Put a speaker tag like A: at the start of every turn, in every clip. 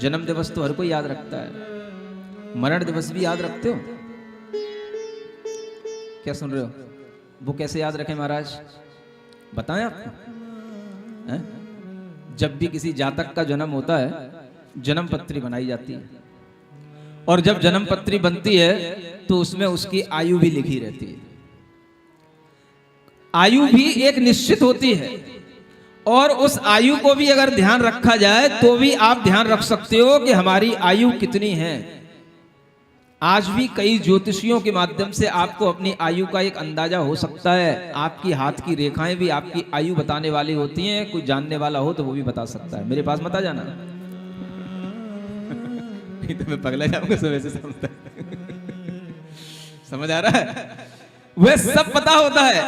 A: जन्म दिवस तो हर कोई याद रखता है, मरण दिवस भी याद रखते हो? क्या सुन रहे हो? वो कैसे याद रखें महाराज, बताएं आपको? हैं? जब भी किसी जातक का जन्म होता है, जन्म पत्री बनाई जाती है, और जब जन्म पत्री बनती है तो उसमें उसकी आयु भी लिखी रहती है। आयु भी एक निश्चित होती है, और उस आयु को भी अगर ध्यान रखा जाए तो भी आप ध्यान रख सकते हो कि हमारी आयु कितनी है। आज भी कई ज्योतिषियों के माध्यम से आपको अपनी आयु का एक अंदाजा हो सकता है। आपकी हाथ की रेखाएं भी आपकी आयु बताने वाली होती हैं। कोई जानने वाला हो तो वो भी बता सकता है। मेरे पास मत आ जाना, नहीं तो मैं पगला जाऊंगा सुबह से समझता समझ आ रहा है? वह सब पता होता है।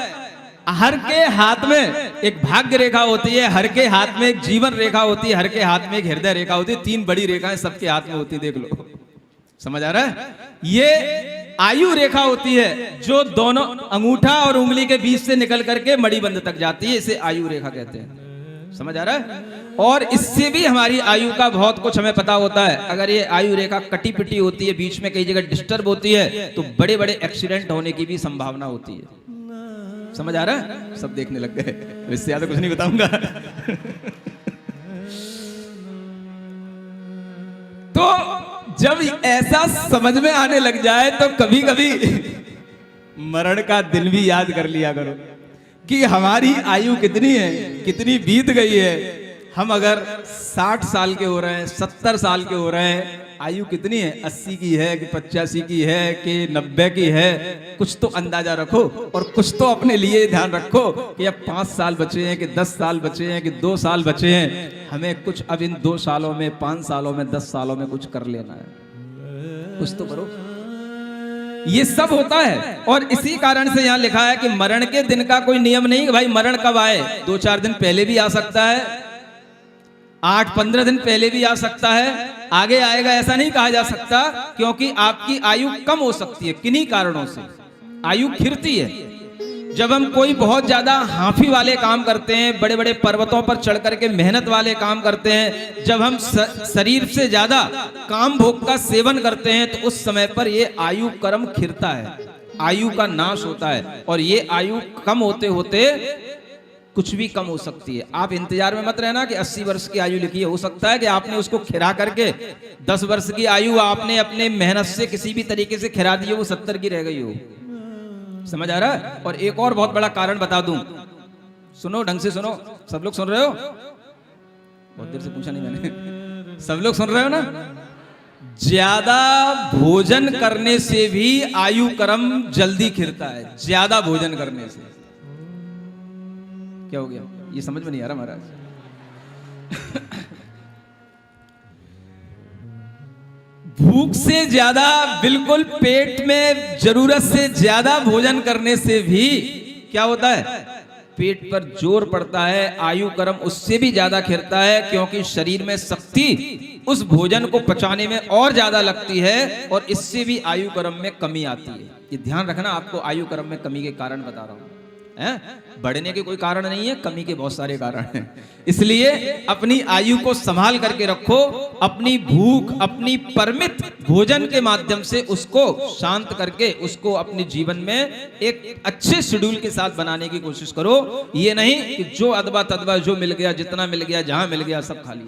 A: हर के हाथ में एक भाग्य रेखा होती है, हर के हाथ में एक जीवन रेखा होती है, हर के हाथ में एक हृदय रेखा होती है। 3 बड़ी रेखाएं सबके हाथ में होती है, देख लो। समझ आ रहा है? ये आयु रेखा होती है जो दोनों अंगूठा और उंगली के बीच से निकल करके मणिबंध तक जाती है, इसे आयु रेखा कहते हैं। समझ आ रहा है? और इससे भी हमारी आयु का बहुत कुछ हमें पता होता है। अगर ये आयु रेखा कटी पिटी होती है, बीच में कई जगह डिस्टर्ब होती है, तो बड़े बड़े एक्सीडेंट होने की भी संभावना होती है। समझ आ रहा है? सब देखने लग गए, इससे ज्यादा कुछ नहीं बताऊंगा। तो जब ऐसा समझ में आने लग जाए तो कभी कभी मरण का दिन भी याद कर लिया करो कि हमारी आयु कितनी है, कितनी बीत गई है। हम अगर 60 साल के हो रहे हैं, 70 साल के हो रहे हैं, आयु कितनी है? 80 की है कि 85 की है कि 90 की है? कुछ तो अंदाजा रखो, और कुछ तो अपने लिए ध्यान रखो कि अब 5 साल बचे हैं कि 10 साल बचे हैं कि 2 साल बचे हैं। हमें कुछ अब इन 2 सालों में, 5 सालों में, 10 सालों में कुछ कर लेना है। कुछ तो करो। ये सब होता है, और इसी कारण से यहां लिखा है कि मरण के दिन का कोई नियम नहीं कि भाई मरण कब आए। 2-4 दिन पहले भी आ सकता है, 8-15 दिन पहले भी आ सकता है, आगे आएगा ऐसा नहीं कहा जा सकता, क्योंकि आपकी आयु कम हो सकती है। किन्हीं कारणों से आयु खिरती है। जब हम कोई बहुत ज्यादा हाफी वाले काम करते हैं, बड़े बड़े पर्वतों पर चढ़ करके मेहनत वाले काम करते हैं, जब हम शरीर से ज्यादा काम भोग का सेवन करते हैं, तो उस समय पर ये आयु कर्म खिरता है, आयु का नाश होता है। और ये आयु कम होते होते कुछ भी कम हो सकती है। आप इंतजार में मत रहना कि 80 वर्ष की आयु लिखी है। हो सकता है कि आपने उसको खिरा करके 10 वर्ष की आयु आपने अपने मेहनत से किसी भी तरीके से खिरा दी हो, वो 70 की रह गई हो। समझ आ रहा है? और एक और बहुत बड़ा कारण बता दूं, सुनो, ढंग से सुनो। सब लोग सुन रहे हो? बहुत देर से पूछा नहीं मैंने। सब लोग सुन रहे हो ना? ज्यादा भोजन करने से भी आयु कर्म जल्दी खिरता है। ज्यादा भोजन करने से क्या हो गया? ये समझ में नहीं आ रहा महाराज। भूख से ज्यादा, बिल्कुल पेट में जरूरत से ज्यादा भोजन करने से भी क्या होता है? पेट पर जोर पड़ता है, आयु कर्म उससे भी ज्यादा खिरता है, क्योंकि शरीर में शक्ति उस भोजन को पचाने में और ज्यादा लगती है, और इससे भी आयु कर्म में कमी आती है। ये ध्यान रखना, आपको आयु कर्म में कमी के कारण बता रहा हूं। बढ़ने के कोई कारण नहीं है, कमी के बहुत सारे कारण हैं। इसलिए अपनी आयु को संभाल करके रखो। अपनी भूख, अपनी परिमित भोजन के माध्यम से उसको शांत करके उसको अपने जीवन में एक अच्छे शेड्यूल के साथ बनाने की कोशिश करो। ये नहीं कि जो अदबा तदबा, जो मिल गया, जितना मिल गया, जहां मिल गया सब खा लिया।